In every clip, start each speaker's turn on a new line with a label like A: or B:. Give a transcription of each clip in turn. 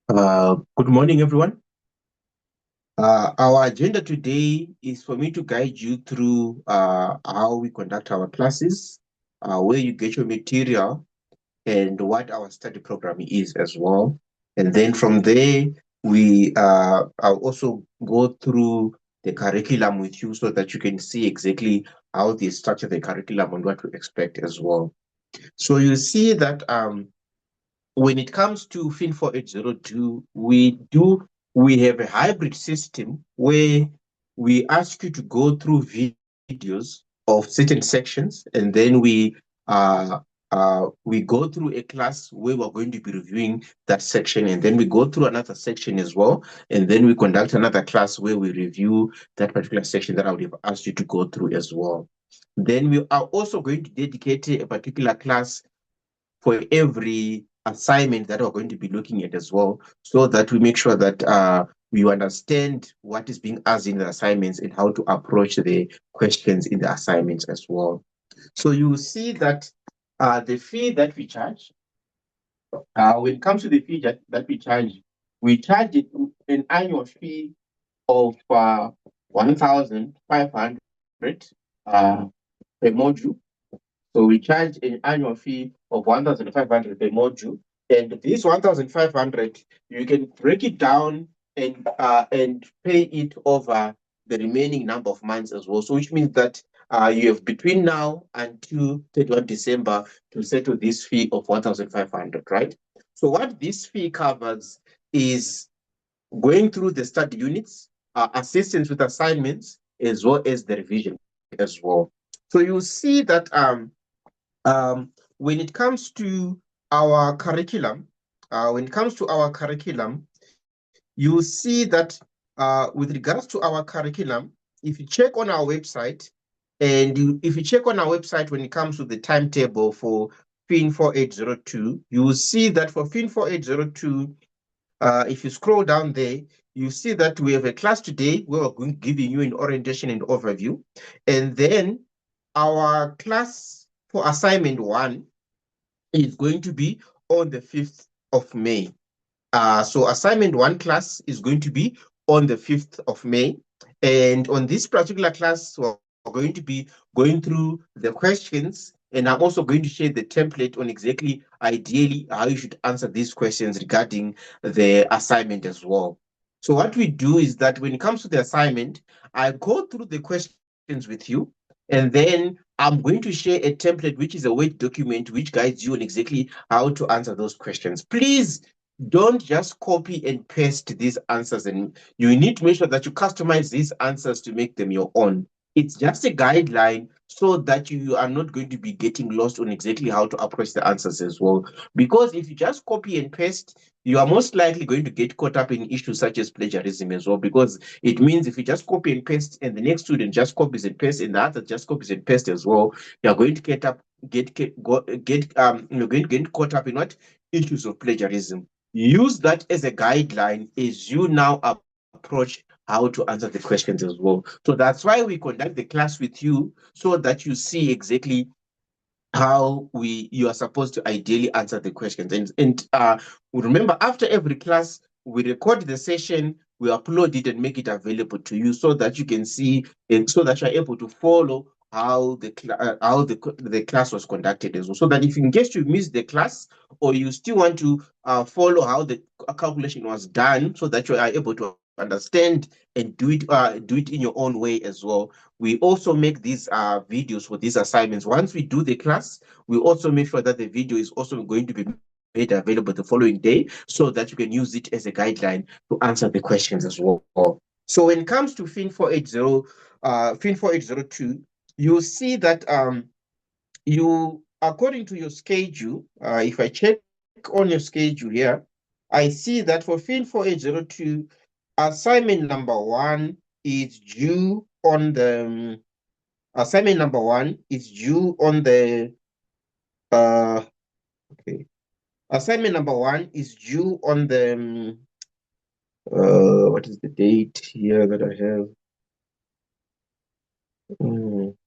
A: Good morning, everyone. Our agenda today is for me to guide you through how we conduct our classes, where you get your material, and what our study program is as well. And then from there, I'll also go through the curriculum with you so that you can see exactly how they structure the curriculum and what to expect as well. So you see that when it comes to Fin4802, we have a hybrid system where we ask you to go through videos of certain sections, and then we go through a class where we're going to be reviewing that section, and then we go through another section as well, and then we conduct another class where we review that particular section that I would have asked you to go through as well. Then we are also going to dedicate a particular class for every assignment that we're going to be looking at as well, so that we make sure that we understand what is being asked in the assignments and how to approach the questions in the assignments as well. So you will see that the fee that we charge, when it comes to the fee that we charge it an annual fee of 1,500 per module. So we charge an annual fee of 1,500 per module. And this 1,500, you can break it down and pay it over the remaining number of months as well. So which means that you have between now until 31 December to settle this fee of 1,500, right? So what this fee covers is going through the study units, assistance with assignments, as well as the revision as well. So you see that when it comes to our curriculum, you see that with regards to our curriculum, if you check on our website, if you check on our website when it comes to the timetable for Fin4802, you will see that for Fin4802, if you scroll down there, you see that we have a class today where we're going giving you an orientation and overview. And then our class for assignment one is going to be on the 5th of May. So assignment one class is going to be on the 5th of May. And on this particular class, we're going to be going through the questions, and I'm also going to share the template on exactly, ideally, how you should answer these questions regarding the assignment as well. So what we do is that when it comes to the assignment, I go through the questions with you, and then I'm going to share a template, which is a Word document, which guides you on exactly how to answer those questions. Please don't just copy and paste these answers, and you need to make sure that you customize these answers to make them your own. It's just a guideline so that you are not going to be getting lost on exactly how to approach the answers as well. Because if you just copy and paste, you are most likely going to get caught up in issues such as plagiarism as well. Because it means if you just copy and paste, and the next student just copies and pastes, and the other just copies and pastes as well, you are going to you're going to get caught up in what issues of plagiarism. Use that as a guideline as you now approach how to answer the questions as well. So that's why we conduct the class with you, so that you see exactly how you are supposed to ideally answer the questions. And remember, after every class, we record the session, we upload it and make it available to you so that you can see, and so that you're able to follow how the class was conducted as well. So that if in case you missed the class, or you still want to follow how the calculation was done, so that you are able to understand and do it in your own way as well. We also make these videos for these assignments. Once we do the class, we also make sure that the video is also going to be made available the following day, so that you can use it as a guideline to answer the questions as well. So when it comes to Fin4802, you see that you, according to your schedule, if I check on your schedule here, I see that for Fin4802, assignment number one is due on the assignment number one is due on the okay. Assignment number one is due on the what is the date here that I have? Mm.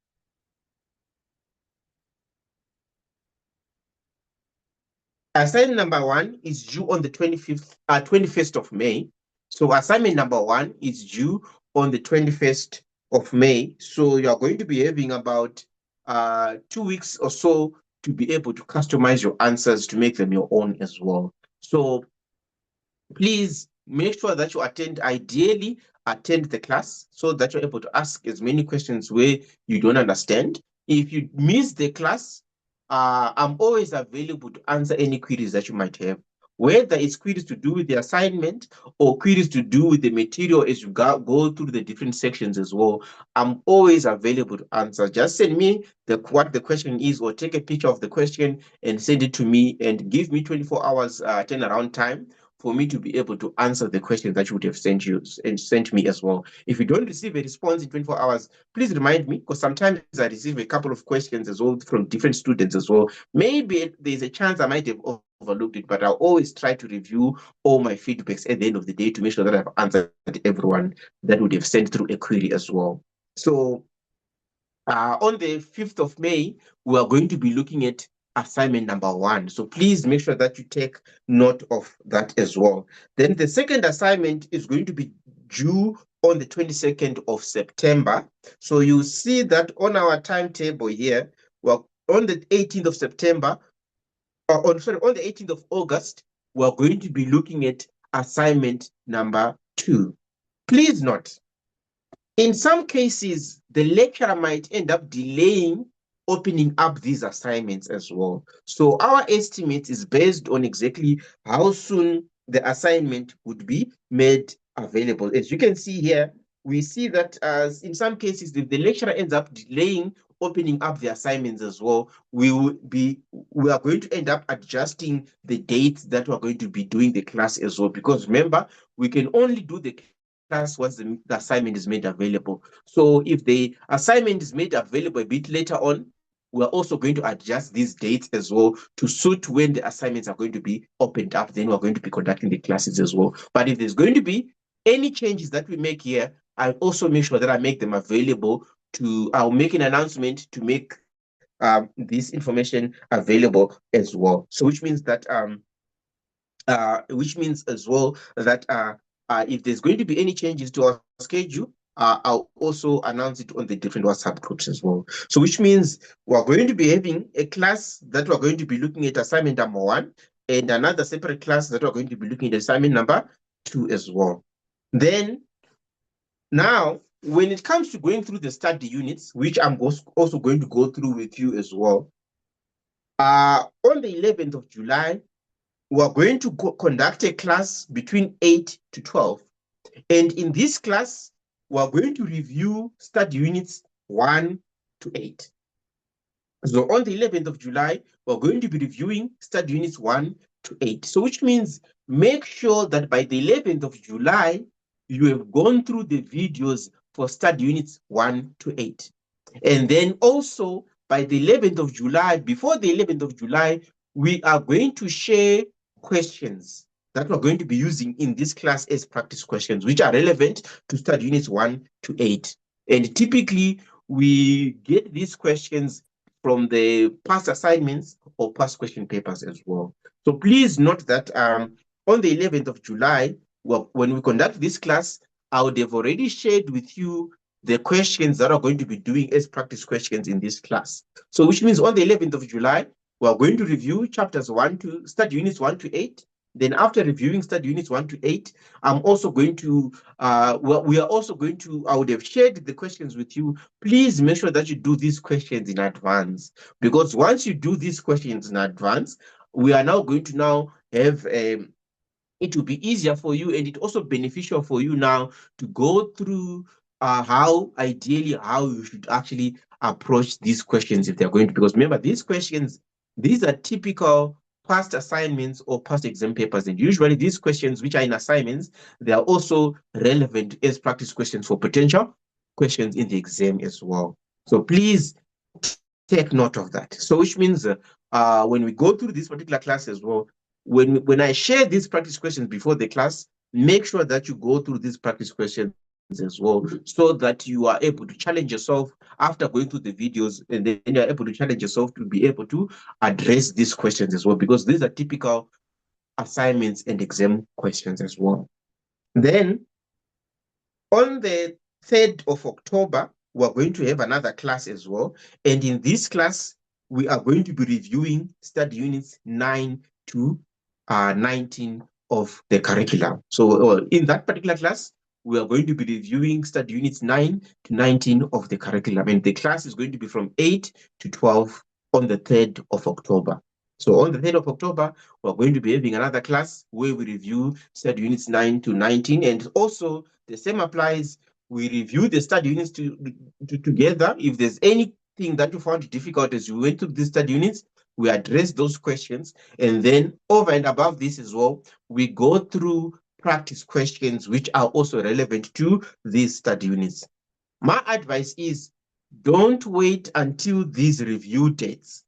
A: Assignment number 1 is due on the 21st of May. So assignment number 1 is due on the 21st of May. So you are going to be having about 2 weeks or so to be able to customize your answers to make them your own as well. So please make sure that you ideally attend the class so that you're able to ask as many questions where you don't understand. If you miss the class, I'm always available to answer any queries that you might have, whether it's queries to do with the assignment or queries to do with the material as you go through the different sections as well. I'm always available to answer. Just send me what the question is, or take a picture of the question and send it to me, and give me 24 hours turnaround time for me to be able to answer the questions that you would have sent you and sent me as well. If you don't receive a response in 24 hours, please remind me, because sometimes I receive a couple of questions as well from different students as well. Maybe there's a chance I might have overlooked it, but I'll always try to review all my feedbacks at the end of the day to make sure that I've answered everyone that would have sent through a query as well. So on the 5th of May, we are going to be looking at assignment number 1. So please make sure that you take note of that as well. Then the second assignment is going to be due on the 22nd of September. So you see that on our timetable here, well, on the 18th of September, on the 18th of August, we're going to be looking at assignment number 2. Please note, in some cases, the lecturer might end up delaying opening up these assignments as well. So our estimate is based on exactly how soon the assignment would be made available. As you can see here, we see that in some cases, if the lecturer ends up delaying opening up the assignments as well, we are going to end up adjusting the dates that we're going to be doing the class as well. Because remember, we can only do the class once the assignment is made available. So if the assignment is made available a bit later on, we're also going to adjust these dates as well to suit when the assignments are going to be opened up. Then we're going to be conducting the classes as well. But if there's going to be any changes that we make here, I'll also make sure that I make them available I'll make an announcement to make this information available as well. So which means as well that if there's going to be any changes to our schedule, I'll also announce it on the different WhatsApp groups as well. So which means we're going to be having a class that we're going to be looking at assignment number 1, and another separate class that we're going to be looking at assignment number 2 as well. Then now, when it comes to going through the study units, which I'm also going to go through with you as well, on the 11th of July, we're going to conduct a class between 8 to 12. And in this class, we're going to review study units 1 to 8. So on the 11th of July, we're going to be reviewing study units 1 to 8. So which means make sure that by the 11th of July, you have gone through the videos for study units 1 to 8. And then also by the 11th of July, before the 11th of July, we are going to share questions that we're going to be using in this class as practice questions, which are relevant to study units 1 to 8. And typically, we get these questions from the past assignments or past question papers as well. So please note that on the 11th of July, when we conduct this class, I would have already shared with you the questions that are going to be doing as practice questions in this class. So which means on the 11th of July, we are going to review study units 1 to 8. Then after reviewing study units 1 to 8, I'm also going to, I would have shared the questions with you. Please make sure that you do these questions in advance, because once you do these questions in advance, we are now going to have it will be easier for you, and it's also beneficial for you now to go through how you should actually approach these questions if they're going to, because remember, these questions, these are typical past assignments or past exam papers, and usually these questions which are in assignments, they are also relevant as practice questions for potential questions in the exam as well. So please take note of that. So which means when we go through this particular class as well, when I share these practice questions before the class, make sure that you go through these practice questions as well, so that you are able to challenge yourself after going through the videos, and then you are able to challenge yourself to be able to address these questions as well, because these are typical assignments and exam questions as well. Then on the 3rd of October, we're going to have another class as well. And in this class, we are going to be reviewing study units 9 to 19 of the curriculum. So in that particular class, we are going to be reviewing study units 9 to 19 of the curriculum. And the class is going to be from 8 to 12 on the 3rd of October. So on the 3rd of October, we're going to be having another class where we review study units 9 to 19. And also the same applies. We review the study units together. If there's anything that you found difficult as you went through these study units, we address those questions. And then over and above this as well, we go through practice questions which are also relevant to these study units. My advice is don't wait until these review dates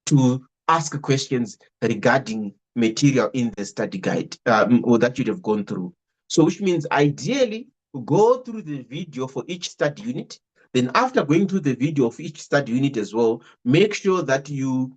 A: to ask questions regarding material in the study guide or that you'd have gone through. So which means ideally go through the video for each study unit. Then after going through the video of each study unit as well, make sure that you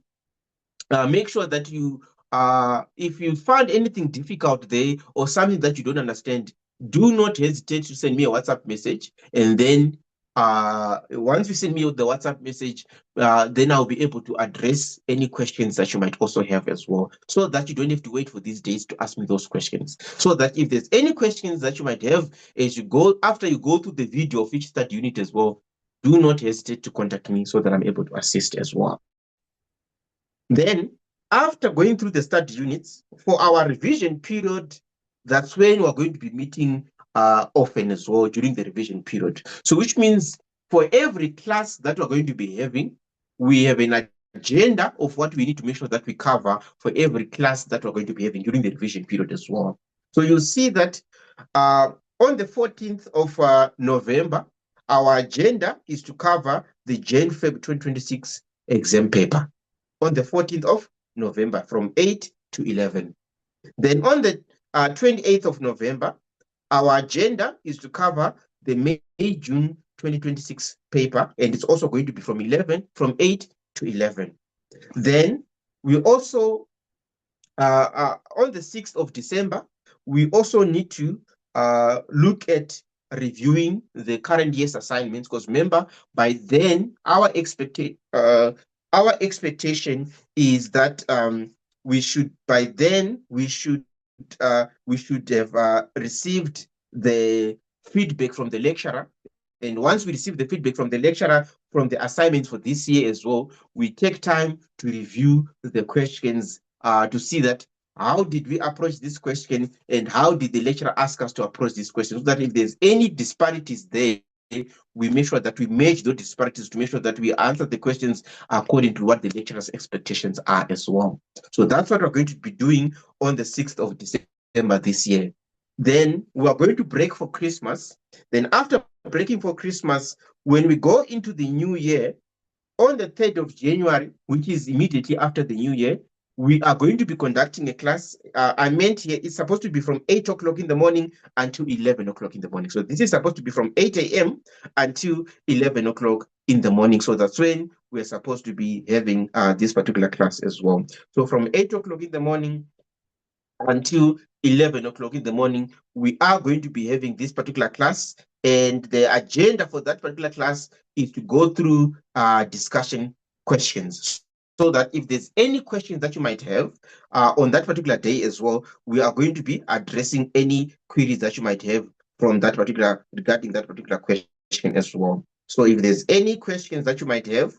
A: if you find anything difficult there or something that you don't understand, do not hesitate to send me a WhatsApp message. And then once you send me the WhatsApp message, then I'll be able to address any questions that you might also have as well, so that you don't have to wait for these days to ask me those questions. So that if there's any questions that you might have as you go, after you go through the video of each study unit as well, do not hesitate to contact me so that I'm able to assist as well. Then, after going through the study units, for our revision period, that's when we're going to be meeting often as well during the revision period. So which means for every class that we're going to be having, we have an agenda of what we need to make sure that we cover for every class that we're going to be having during the revision period as well. So you'll see that on the 14th of November, our agenda is to cover the Jan-Feb 2026 exam paper on the 14th of November from 8 to 11. Then on the 28th of November, our agenda is to cover the May-June 2026 paper, and it's also going to be from 8 to 11. Then we also, on the 6th of December, we also need to look at reviewing the current year's assignments, because remember, by then, our expectation is that we should have received the feedback from the lecturer. And once we receive the feedback from the lecturer from the assignments for this year as well, we take time to review the questions to see that how did we approach this question and how did the lecturer ask us to approach this question, so that if there's any disparities there, we make sure that we merge those disparities to make sure that we answer the questions according to what the lecturer's expectations are as well. So that's what we're going to be doing on the 6th of December this year. Then we are going to break for Christmas. Then after breaking for Christmas, when we go into the new year, on the 3rd of January, which is immediately after the new year, we are going to be conducting a class. I meant here, it's supposed to be from 8 o'clock in the morning until 11 o'clock in the morning. So this is supposed to be from 8 a.m. until 11 o'clock in the morning. So that's when we're supposed to be having this particular class as well. So from 8 o'clock in the morning until 11 o'clock in the morning, we are going to be having this particular class. And the agenda for that particular class is to go through discussion questions, so that if there's any questions that you might have on that particular day as well, we are going to be addressing any queries that you might have from that particular, regarding that particular question as well. So if there's any questions that you might have,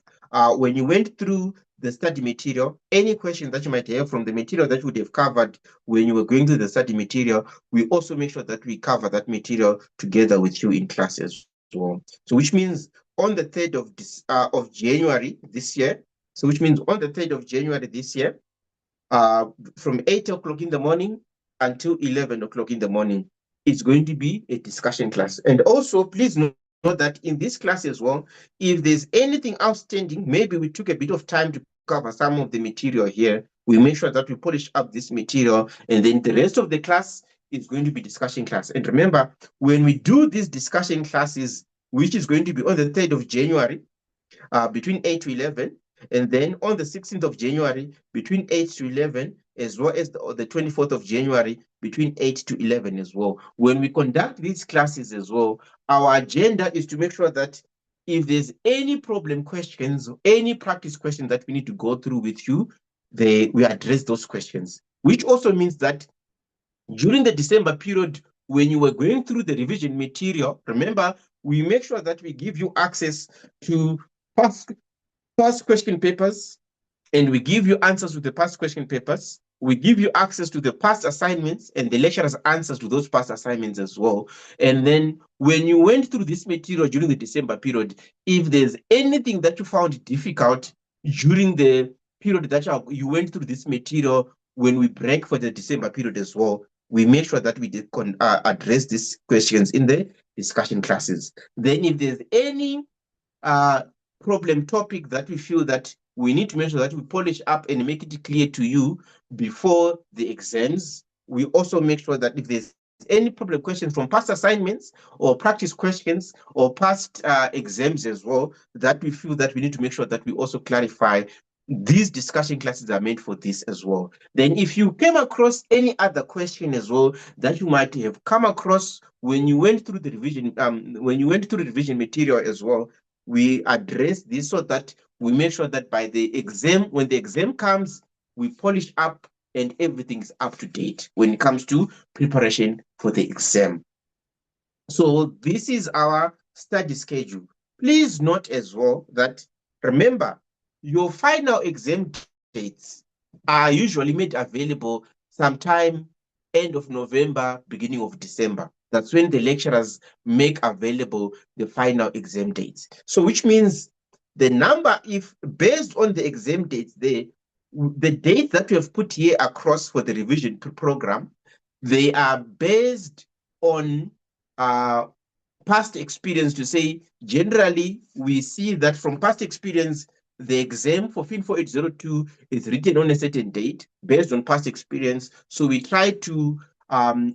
A: when you went through the study material, any questions that you might have from the material that you would have covered when you were going through the study material, we also make sure that we cover that material together with you in class as well. So which means on the 3rd of January this year, from 8 o'clock in the morning until 11 o'clock in the morning, it's going to be a discussion class. And also, please note that in this class as well, if there's anything outstanding, maybe we took a bit of time to cover some of the material here, we make sure that we polish up this material, and then the rest of the class is going to be discussion class. And remember, when we do these discussion classes, which is going to be on the 3rd of January, between 8 to 11, and then on the 16th of January, between 8 to 11, as well as the 24th of January, between 8 to 11 as well. When we conduct these classes as well, our agenda is to make sure that if there's any problem questions, any practice questions that we need to go through with you, we address those questions, which also means that during the December period, when you were going through the revision material, remember, we make sure that we give you access to past question papers, and we give you answers to the past question papers. We give you access to the past assignments and the lecturer's answers to those past assignments as well. And then when you went through this material during the December period, if there's anything that you found difficult during the period that you went through this material, when we break for the December period as well, we make sure that we address these questions in the discussion classes. Then if there's any problem topic that we feel that we need to make sure that we polish up and make it clear to you before the exams, we also make sure that if there's any problem questions from past assignments or practice questions or past exams as well, that we feel that we need to make sure that we also clarify. These discussion classes are meant for this as well. Then if you came across any other question as well that you might have come across when you went through the revision material as well, we address this so that we make sure that by the exam, when the exam comes, we polish up and everything is up to date when it comes to preparation for the exam. So this is our study schedule. Please note as well that, remember, your final exam dates are usually made available sometime end of November, beginning of December. That's when the lecturers make available the final exam dates. So which means the number, if based on the exam dates there, the dates that we have put here across for the revision program, they are based on past experience. To say, generally, we see that from past experience, the exam for Fin4802 is written on a certain date based on past experience. So we try to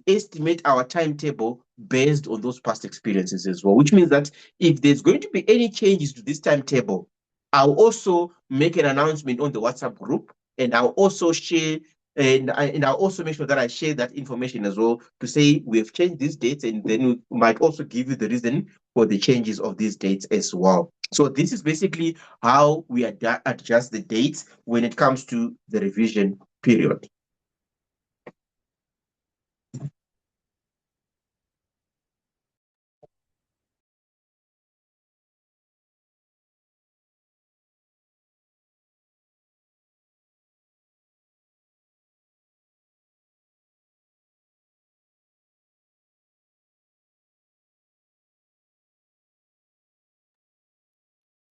A: estimate our timetable based on those past experiences as well, which means that if there's going to be any changes to this timetable, I'll also make an announcement on the WhatsApp group, and I'll also share and I'll also make sure that I share that information as well to say we have changed these dates, and then we might also give you the reason for the changes of these dates as well. So this is basically how we adjust the dates when it comes to the revision period.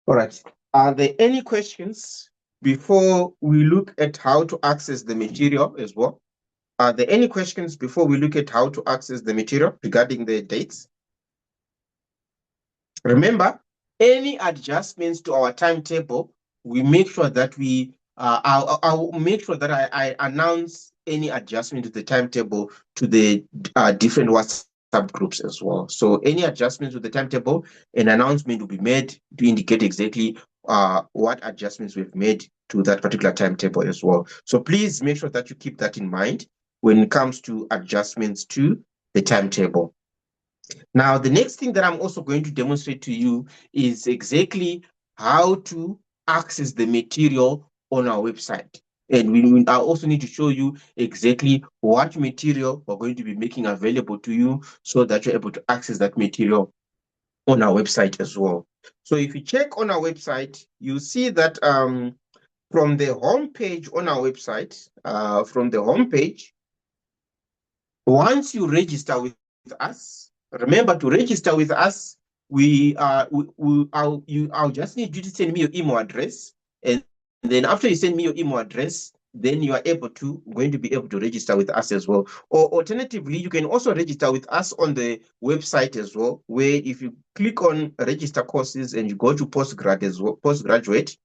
A: All right. Are there any questions before we look at how to access the material as well? Are there any questions before we look at how to access the material regarding the dates? Remember, any adjustments to our timetable, we make sure that I'll make sure that I announce any adjustment to the timetable to the different WhatsApp groups as well. So any adjustments to the timetable, an announcement will be made to indicate exactly what adjustments we've made to that particular timetable as well. So please make sure that you keep that in mind when it comes to adjustments to the timetable. Now, the next thing that I'm also going to demonstrate to you is exactly how to access the material on our website. And I also need to show you exactly what material we're going to be making available to you so that you're able to access that material on our website as well. So if you check on our website, you see that from the home page on our website, once you register with us, remember to register with us, I'll just need you to send me your email address, and then after you send me your email address, then you are going to be able to register with us as well. Or alternatively, you can also register with us on the website as well, where if you click on register courses and you go to postgraduate,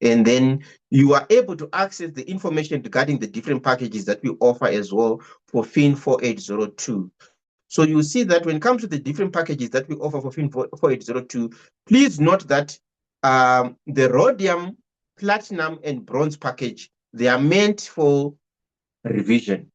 A: And then you are able to access the information regarding the different packages that we offer as well for Fin4802. So you see that when it comes to the different packages that we offer for Fin4802, please note that the rhodium, platinum, and bronze package, they are meant for revision.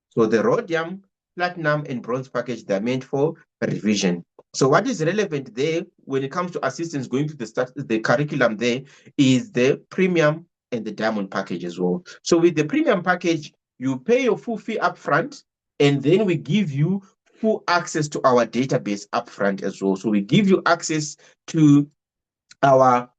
A: So the rhodium, platinum, and bronze package, they're meant for revision. So what is relevant there when it comes to assistance going to the curriculum there is the premium and the diamond package as well. So with the premium package, you pay your full fee upfront, and then we give you full access to our database upfront as well. So we give you access to all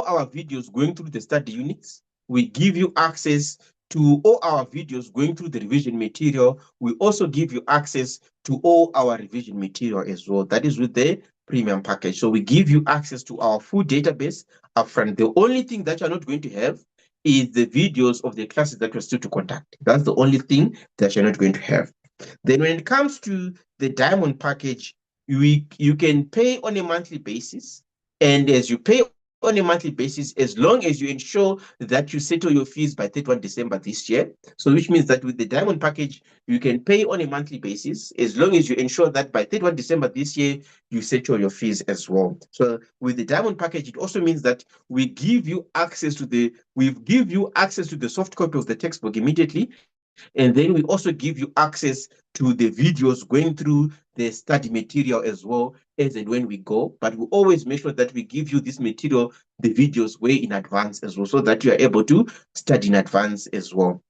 A: our videos going through the study units. We give you access to all our videos going through the revision material. We also give you access to all our revision material as well. That is with the premium package. So we give you access to our full database upfront. The only thing that you're not going to have is the videos of the classes that you're still to conduct. That's the only thing that you're not going to have. Then when it comes to the diamond package, you can pay on a monthly basis. And as you pay on a monthly basis, as long as you ensure that you settle your fees by 31 December this year. So which means that with the diamond package, you can pay on a monthly basis, as long as you ensure that by 31 December this year, you settle your fees as well. So with the diamond package, it also means that we give you access to the soft copy of the textbook immediately. And then we also give you access to the videos going through the study material as well as and when we go. But we always make sure that we give you this material, the videos, way in advance as well, so that you are able to study in advance as well.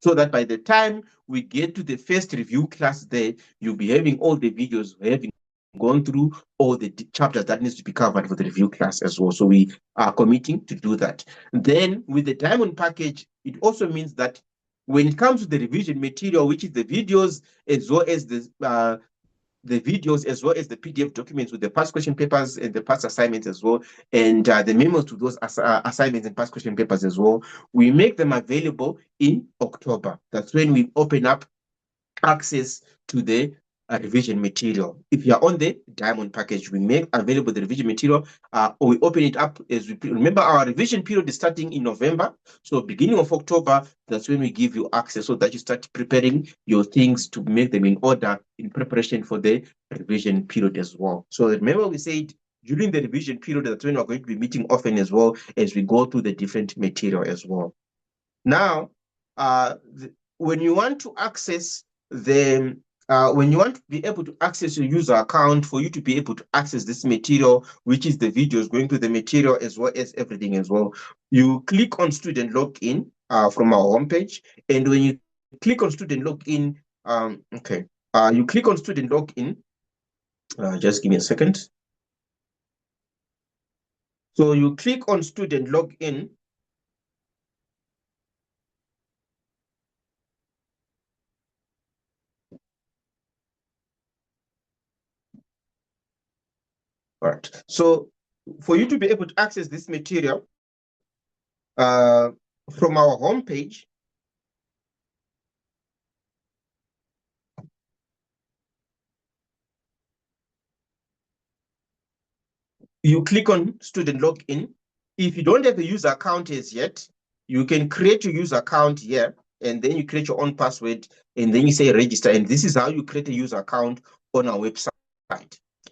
A: So that by the time we get to the first review class there, you'll be having all the videos, having gone through all the chapters that needs to be covered for the review class as well. So we are committing to do that. Then with the diamond package, it also means that when it comes to the revision material, which is the videos as well as the videos as well as the PDF documents with the past question papers and the past assignments as well, and the memos to those assignments and past question papers as well, we make them available in October. That's when we open up access to the revision material. If you are on the diamond package, we make available the revision material, or we open it up as we remember our revision period is starting in November. So beginning of October, that's when we give you access so that you start preparing your things to make them in order in preparation for the revision period as well. So remember we said during the revision period, that's when we're going to be meeting often as well as we go through the different material as well. Now, when you want to access when you want to be able to access your user account for you to be able to access this material, which is the videos going through the material as well as everything as well, you click on student login from our homepage. And when you click on student login, you click on student login. Just give me a second. So you click on student login. All right. So for you to be able to access this material from our homepage, you click on student login. If you don't have a user account as yet, you can create your user account here, and then you create your own password, and then you say register. And this is how you create a user account on our website.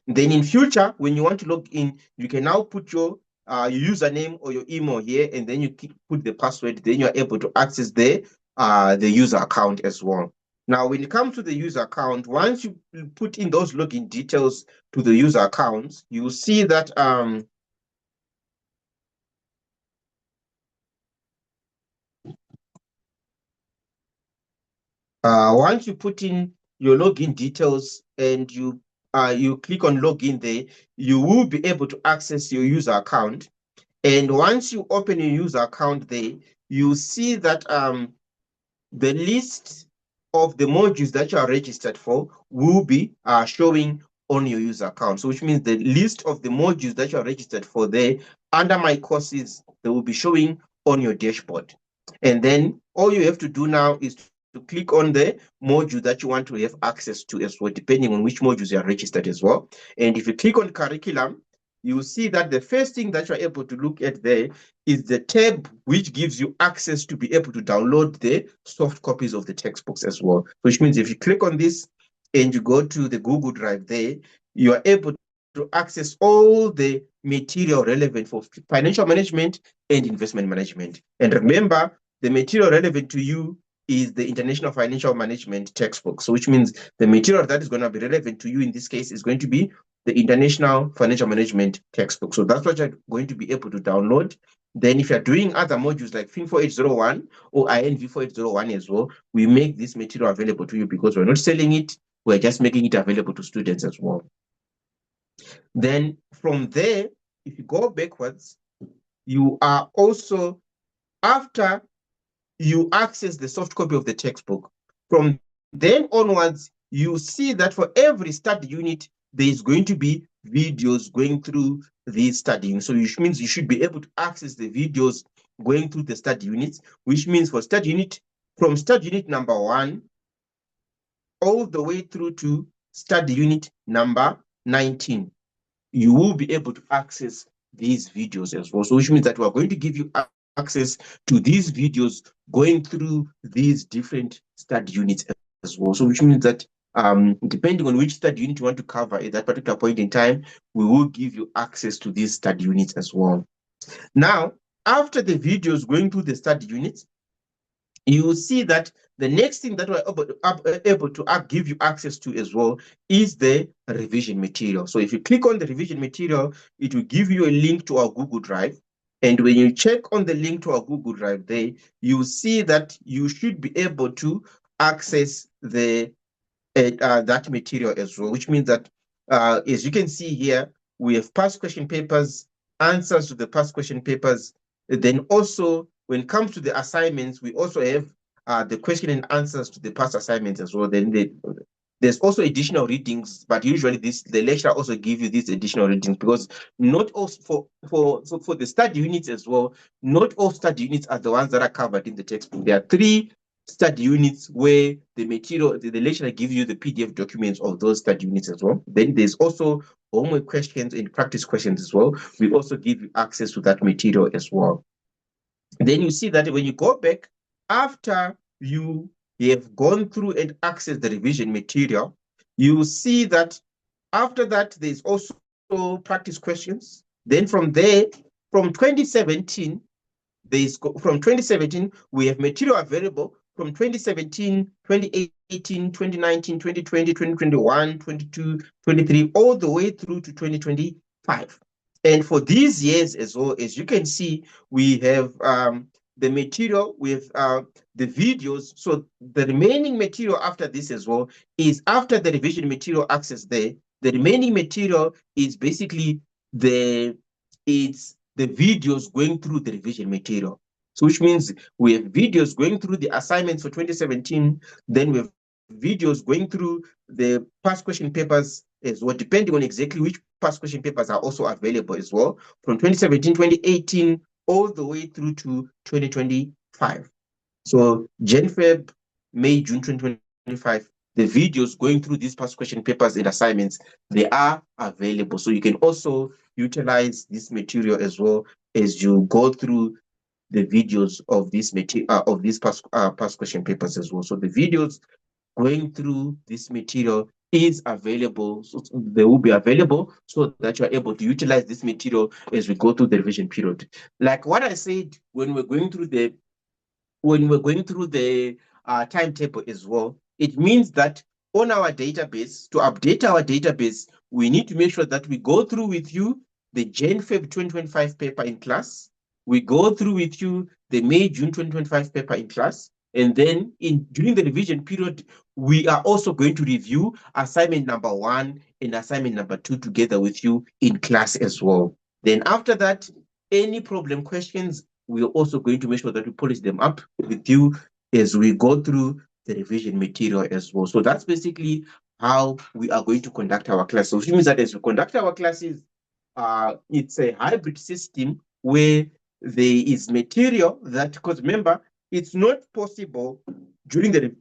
A: Then in future, when you want to log in, you can now put your username or your email here, and then you put the password. Then you are able to access the user account as well. Now, when it comes to the user account, once you put in those login details to the user accounts, you will see that once you put in your login details and you click on login there, you will be able to access your user account. And once you open your user account there, you see that the list of the modules that you are registered for will be showing on your user account. So which means the list of the modules that you are registered for there under my courses, they will be showing on your dashboard. And then all you have to do now is to click on the module that you want to have access to as well, depending on which modules you are registered as well. And if you click on curriculum, you see that the first thing that you're able to look at there is the tab which gives you access to be able to download the soft copies of the textbooks as well. Which means if you click on this and you go to the Google Drive there, you are able to access all the material relevant for financial management and investment management. And remember, the material relevant to you is the International Financial Management textbook. So which means the material that is going to be relevant to you in this case is going to be the International Financial Management textbook. So that's what you're going to be able to download. Then if you're doing other modules like Fin4801 or INV4801 as well, we make this material available to you because we're not selling it, we're just making it available to students as well. Then from there, if you go backwards, you are also, after you access the soft copy of the textbook, from then onwards, you see that for every study unit, there is going to be videos going through these studying. So which means you should be able to access the videos going through the study units, which means for study unit, from study unit number 1 all the way through to study unit number 19, you will be able to access these videos as well. So which means that we're going to give you access to these videos going through these different study units as well. So which means that depending on which study unit you want to cover at that particular point in time, we will give you access to these study units as well. Now, after the videos going through the study units, you will see that the next thing that we're able to give you access to as well is the revision material. So if you click on the revision material, it will give you a link to our Google Drive. And when you check on the link to our Google Drive there, you see that you should be able to access the that material as well, which means that as you can see here, we have past question papers, answers to the past question papers. Then also, when it comes to the assignments, we also have the question and answers to the past assignments as well. Then there's also additional readings, but usually the lecturer also give you these additional readings because not also for the study units as well, not all study units are the ones that are covered in the textbook. There are 3 study units where the material, the lecturer gives you the PDF documents of those study units as well. Then there's also homework questions and practice questions as well. We also give you access to that material as well. Then you see that when you go back, after you have gone through and accessed the revision material, you see that after that, there's also practice questions. Then from there, from 2017, from 2017, we have material available from 2017, 2018, 2019, 2020, 2021, 22, 23, all the way through to 2025. And for these years as well, as you can see, we have the material with the videos. So the remaining material after this as well is after the revision material access there. The remaining material is basically the videos going through the revision material. So which means we have videos going through the assignments for 2017, then we have videos going through the past question papers as well, depending on exactly which past question papers are also available as well, from 2017, 2018, all the way through to 2025. So Jan, Feb, May, June 2025, the videos going through these past question papers and assignments, they are available. So you can also utilize this material as well as you go through the videos of this material of these past question papers as well. So the videos going through this material is available. So they will be available so that you're able to utilize this material as we go through the revision period. Like what I said when we're going through the timetable as well, it means that on our database, to update our database, we need to make sure that we go through with you the Jan-Feb 2025 paper in class. We go through with you the May-June 2025 paper in class. And then during the revision period, we are also going to review assignment number 1 and assignment number 2 together with you in class as well. Then after that, any problem questions, we're also going to make sure that we polish them up with you as we go through the revision material as well. So that's basically how we are going to conduct our classes. So which means that as we conduct our classes, it's a hybrid system where there is material that, because remember, it's not possible during the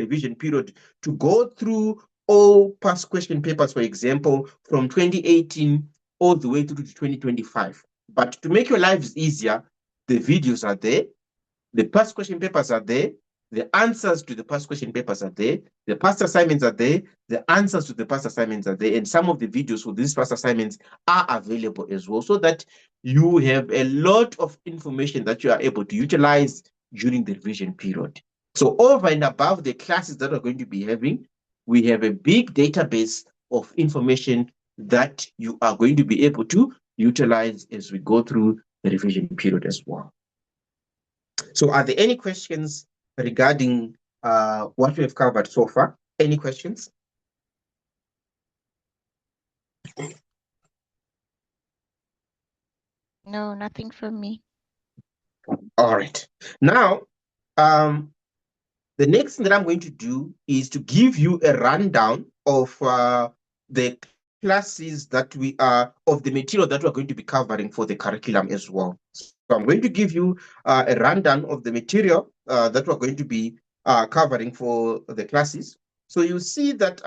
A: revision period to go through all past question papers, for example, from 2018 all the way through to 2025. But to make your lives easier, the videos are there, the past question papers are there, the answers to the past question papers are there, the past assignments are there, the answers to the past assignments are there, and some of the videos for these past assignments are available as well, so that you have a lot of information that you are able to utilize during the revision period. So over and above the classes that we're going to be having, we have a big database of information that you are going to be able to utilize as we go through the revision period as well. So are there any questions regarding what we have covered so far? Any questions?
B: No, nothing from me.
A: All right. Now, the next thing that I'm going to do is to give you a rundown of the classes that we are, of the material that we're going to be covering for the curriculum as well. So I'm going to give you a rundown of the material that we're going to be covering for the classes. So you see that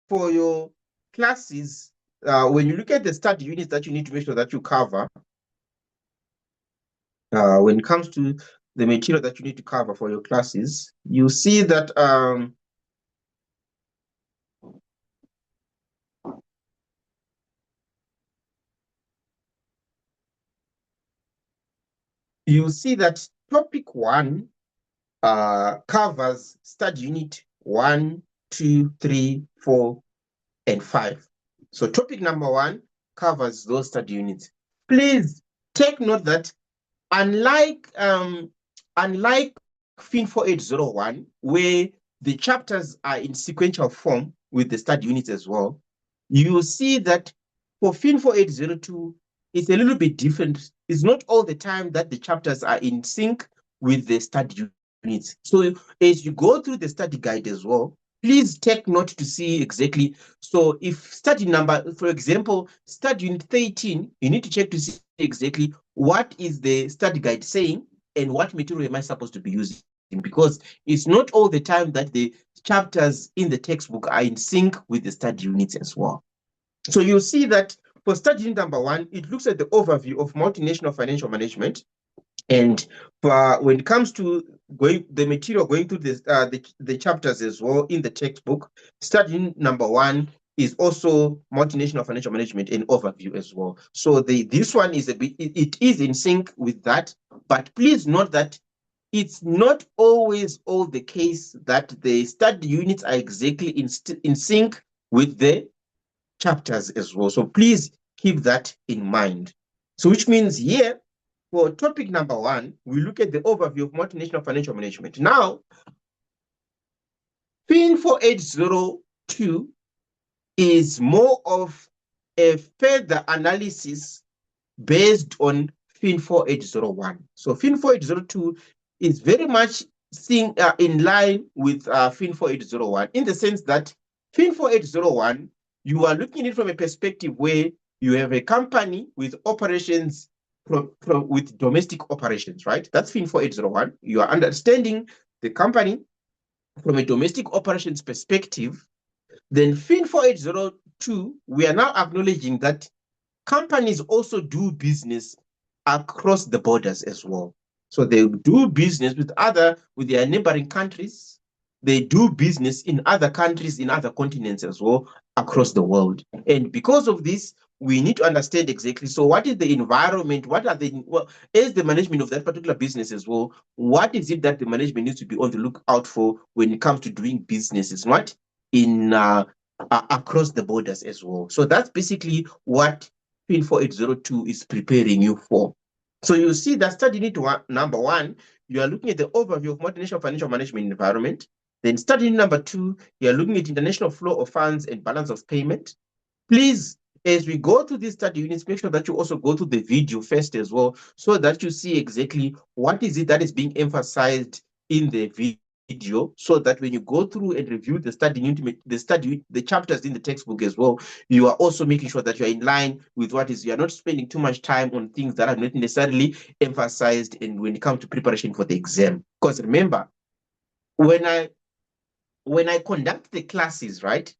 A: for your classes, when you look at the study units that you need to make sure that you cover, when it comes to the material that you need to cover for your classes, you see that topic 1 covers study unit 1, 2, 3, 4, and 5. So topic number 1 covers those study units. Please take note that unlike Fin4801, where the chapters are in sequential form with the study units as well, you see that for Fin4802, it's a little bit different. It's not all the time that the chapters are in sync with the study units. So as you go through the study guide as well, please take note to see exactly. So if study number, for example, study unit 13, you need to check to see exactly what is the study guide saying and what material am I supposed to be using, because it's not all the time that the chapters in the textbook are in sync with the study units as well. So you'll see that for study unit number 1, it looks at the overview of multinational financial management. And when it comes to the material going through this, the chapters as well in the textbook, study number 1 is also multinational financial management and overview as well. So this one is it is in sync with that, but please note that it's not always all the case that the study units are exactly in sync with the chapters as well. So please keep that in mind. So which means here, for topic number 1, we look at the overview of multinational financial management. Now, Fin4802 is more of a further analysis based on Fin4801. So Fin4802 is very much in line with Fin4801, in the sense that Fin4801, you are looking at it from a perspective where you have a company with operations with domestic operations, right? That's Fin4801. You are understanding the company from a domestic operations perspective. Then Fin4802, we are now acknowledging that companies also do business across the borders as well. So they do business with their neighboring countries. They do business in other countries, in other continents as well, across the world. And because of this, we need to understand exactly, so what is the environment, as the management of that particular business as well, what is it that the management needs to be on the lookout for when it comes to doing businesses, what in across the borders as well. So that's basically what Fin4802 is preparing you for. So you see that study unit number 1, you are looking at the overview of multinational financial management environment. Then study unit number 2, you are looking at international flow of funds and balance of payment. Please, as we go through these study units, make sure that you also go to the video first as well, so that you see exactly what is it that is being emphasized in the video, so that when you go through and review the the chapters in the textbook as well, you are also making sure that you are in line with you are not spending too much time on things that are not necessarily emphasized when it comes to preparation for the exam. Because remember, when when I conduct the classes, right,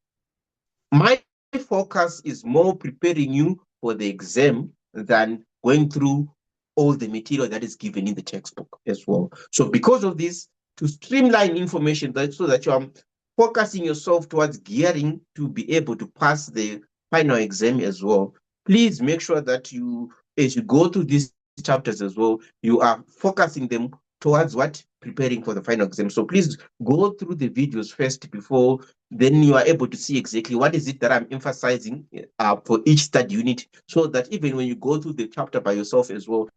A: my focus is more preparing you for the exam than going through all the material that is given in the textbook as well. So because of this, to streamline information so that you are focusing yourself towards gearing to be able to pass the final exam as well, please make sure that you, as you go through these chapters as well, you are focusing them towards what? Preparing for the final exam. So please go through the videos first before then you are able to see exactly what is it that I'm emphasizing for each study unit, so that even when you go through the chapter by yourself as well,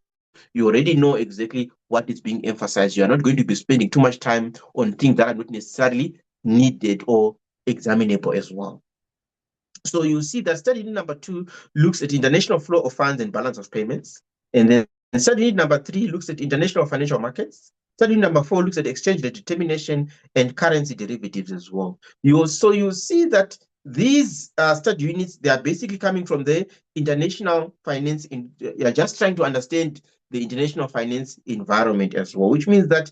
A: you already know exactly what is being emphasized. You are not going to be spending too much time on things that are not necessarily needed or examinable as well. So you see that study unit number 2 looks at international flow of funds and balance of payments. And then study unit number 3 looks at international financial markets. Study unit number 4 looks at exchange rate determination and currency derivatives as well. You see that these study units, they are basically coming from the international finance. You're just trying to understand the international finance environment as well, which means that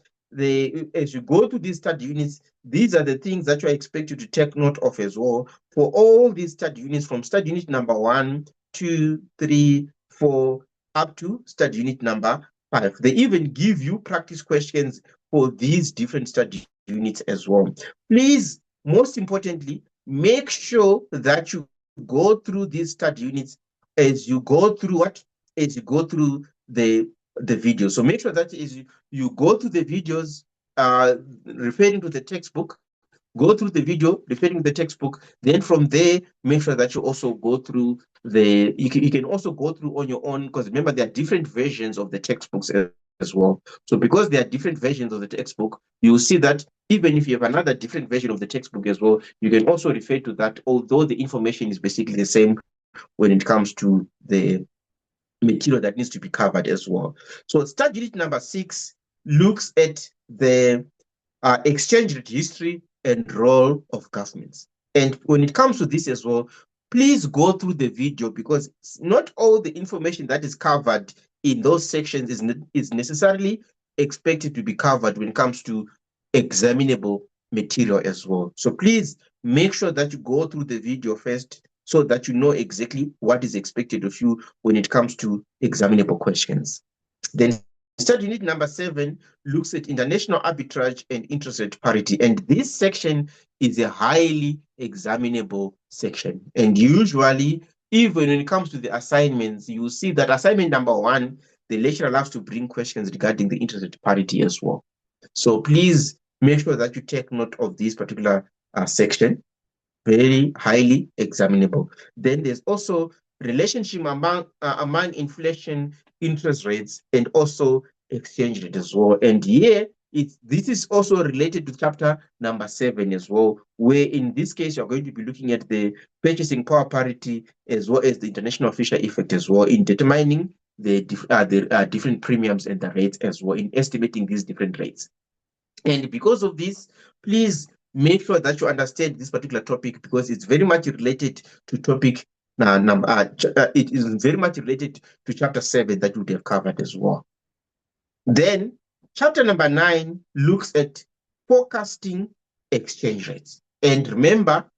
A: as you go to these study units, these are the things that you are expected to take note of as well for all these study units, from study unit number 1, 2, 3, 4, up to study unit number 5. They even give you practice questions for these different study units as well. Please, most importantly, make sure that you go through these study units as you go through what? As you go through the video. So make sure that as you go through the videos referring to the textbook, go through the video referring to the textbook. Then from there, make sure that you also go through you can also go through on your own, because remember there are different versions of the textbooks as well. So because there are different versions of the textbook, you will see that even if you have another different version of the textbook as well, you can also refer to that, although the information is basically the same when it comes to the material that needs to be covered as well. So study unit number 6 looks at the exchange rate history and role of governments. And when it comes to this as well, please go through the video, because not all the information that is covered in those sections is necessarily expected to be covered when it comes to examinable material as well. So please make sure that you go through the video first, so that you know exactly what is expected of you when it comes to examinable questions. Then study unit number 7 looks at international arbitrage and interest rate parity. And this section is a highly examinable section. And usually, even when it comes to the assignments, you see that assignment number 1, the lecturer loves to bring questions regarding the interest rate parity as well. So please make sure that you take note of this particular section. Very highly examinable. Then there's also relationship among inflation, interest rates, and also exchange rate as well. And here, this is also related to chapter number 7 as well, where in this case, you're going to be looking at the purchasing power parity as well as the international Fisher effect as well, in determining the different premiums and the rates as well, in estimating these different rates. And because of this, please make sure that you understand this particular topic, because it's very much related to topic it is very much related to chapter 7 that you would have covered as well. Then chapter number 9 looks at forecasting exchange rates. And remember,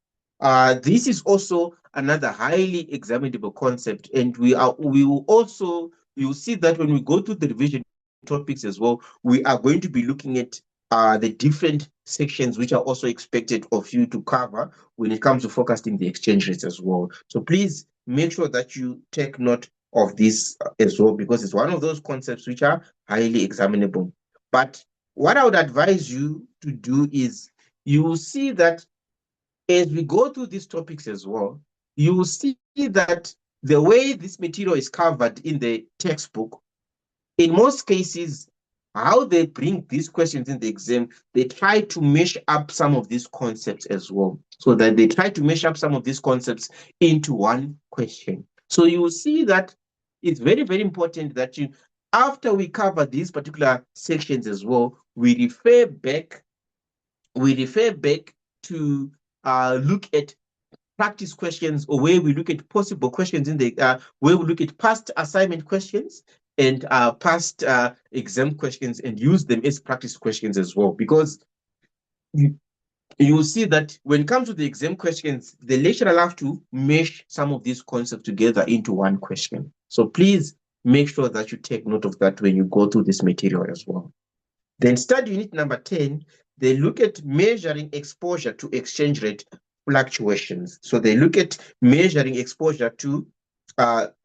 A: this is also another highly examinable concept. And we will also, you'll see that when we go to the revision topics as well, we are going to be looking at the different sections which are also expected of you to cover when it comes to forecasting the exchange rates as well. So please make sure that you take note of this as well, because it's one of those concepts which are highly examinable. But what I would advise you to do is, you will see that as we go through these topics as well, you will see that the way this material is covered in the textbook, in most cases, how they bring these questions in the exam, they try to mesh up some of these concepts as well. So that they try to mesh up some of these concepts into one question. So you will see that it's very, very important that after we cover these particular sections as well, we refer back to look at practice questions, or where we look at possible questions in the where we look at past assignment questions and past exam questions, and use them as practice questions as well. Because you see that when it comes to the exam questions, the lecturer have to mesh some of these concepts together into one question. So please make sure that you take note of that when you go through this material as well. Then study unit number 10, they look at measuring exposure to exchange rate fluctuations. So they look at measuring exposure to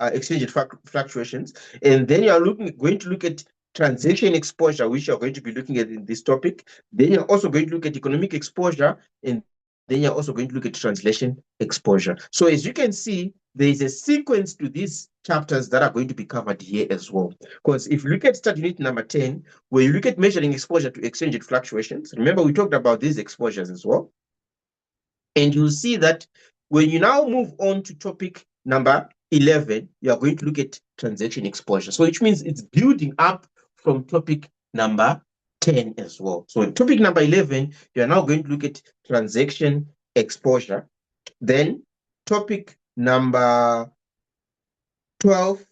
A: exchange rate fluctuations. And then you are going to look at transaction exposure, which you're going to be looking at in this topic. Then you're also going to look at economic exposure, and then you're also going to look at translation exposure. So as you can see, there is a sequence to these chapters that are going to be covered here as well. Because if you look at study unit number 10, where you look at measuring exposure to exchange rate fluctuations, remember we talked about these exposures as well. And you'll see that when you now move on to topic number 11, you are going to look at transaction exposure. So which means it's building up from topic number 10 as well. So in topic number 11, you are now going to look at transaction exposure. Then topic number 12,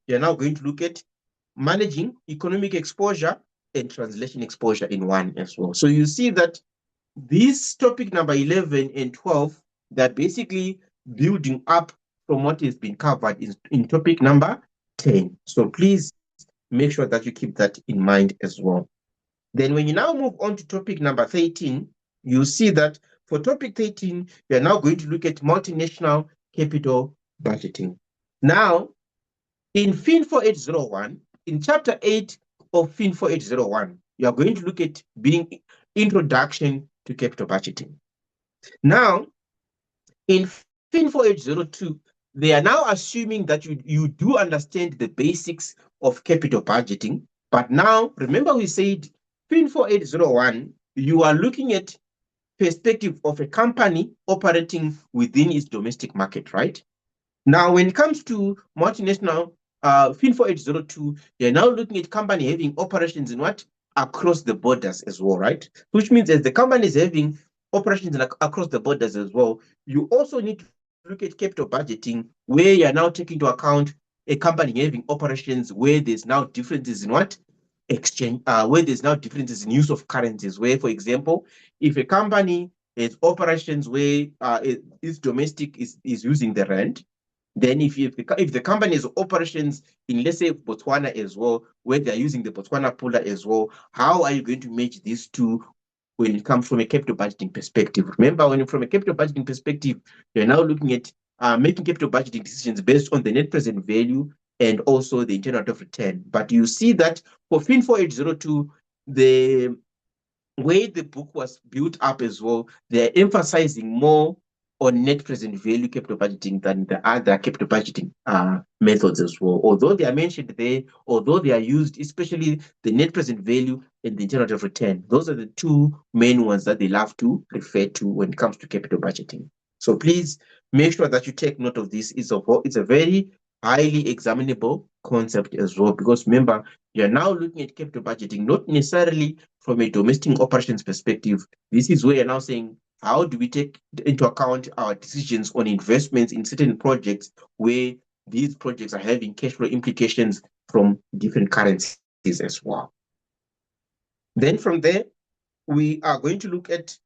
A: you're now going to look at managing economic exposure and translation exposure in one as well. So you see that this topic number 11 and 12, they're basically building up from what has been covered in topic number 10. So please make sure that you keep that in mind as well. Then when you now move on to topic number 13, you see that for topic 13, we are now going to look at multinational capital budgeting. Now, in Fin4801, in chapter 8 of Fin4801, you are going to look at being introduction to capital budgeting. Now, in Fin4802, they are now assuming that you do understand the basics of capital budgeting. But now, remember we said Fin4801, you are looking at perspective of a company operating within its domestic market, right? Now, when it comes to multinational Fin4802, you're now looking at company having operations in what? Across the borders as well, right? Which means as the company is having operations across the borders as well, you also need to look at capital budgeting where you're now taking into account a company having operations where there's now differences in what? Exchange, where there's now differences in use of currencies, where, for example, if a company has operations where its domestic is using the rand, then if the company has operations in, let's say, Botswana as well, where they're using the Botswana pula as well, how are you going to match these two when it comes from a capital budgeting perspective? Remember, from a capital budgeting perspective, you're now looking at making capital budgeting decisions based on the net present value and also the internal rate of return. But you see that for Fin4802, the way the book was built up as well, they're emphasizing more on net present value capital budgeting than the other capital budgeting methods as well. Although they are mentioned there, although they are used, especially the net present value and the internal rate of return, those are the two main ones that they love to refer to when it comes to capital budgeting. So please make sure that you take note of this. It's a very highly examinable concept as well, because remember, you're now looking at capital budgeting, not necessarily from a domestic operations perspective. This is where you're now saying, how do we take into account our decisions on investments in certain projects where these projects are having cash flow implications from different currencies as well. Then from there, we are going to look at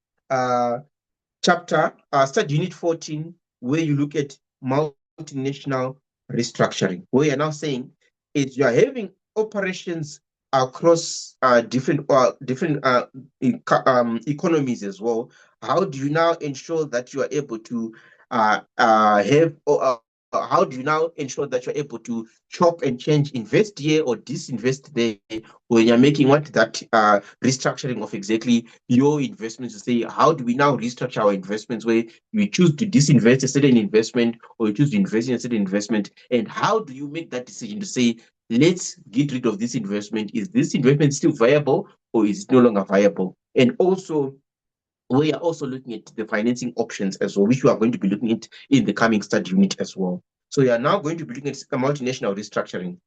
A: study unit 14, where you look at multinational restructuring, where you're now saying is you're having operations across different economies as well. How do you now ensure that you are able to how do you now ensure that you're able to chop and change, invest here or disinvest there, when you're making that restructuring of exactly your investments? To say, how do we now restructure our investments where you choose to disinvest a certain investment or you choose to invest in a certain investment? And how do you make that decision to say, let's get rid of this investment? Is this investment still viable or is it no longer viable? And also, we are also looking at the financing options as well, which we are going to be looking at in the coming study unit as well. So we are now going to be looking at multinational restructuring.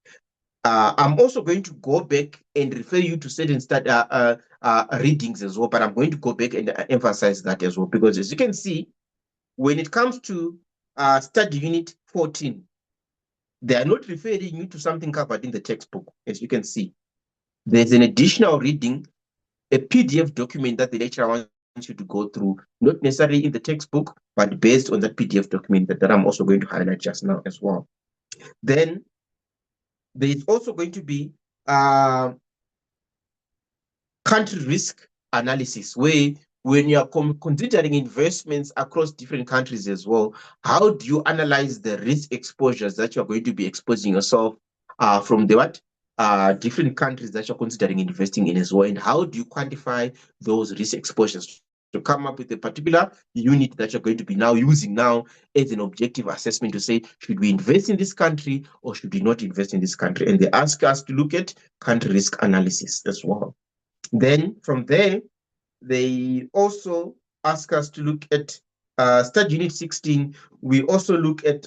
A: I'm also going to go back and refer you to certain readings as well, but I'm going to go back and emphasize that as well, because as you can see, when it comes to study unit 14, they are not referring you to something covered in the textbook. As you can see, there's an additional reading a PDF document that the lecturer wants you to go through, not necessarily in the textbook, but based on that PDF document that I'm also going to highlight just now as well. Then there's also going to be country risk analysis, where when you are considering investments across different countries as well, how do you analyze the risk exposures that you're going to be exposing yourself from the different countries that you're considering investing in as well, and how do you quantify those risk exposures to come up with a particular unit that you're going to be now using now as an objective assessment to say, should we invest in this country or should we not invest in this country? And they ask us to look at country risk analysis as well. Then from there, they also ask us to look at Study Unit 16. We also look at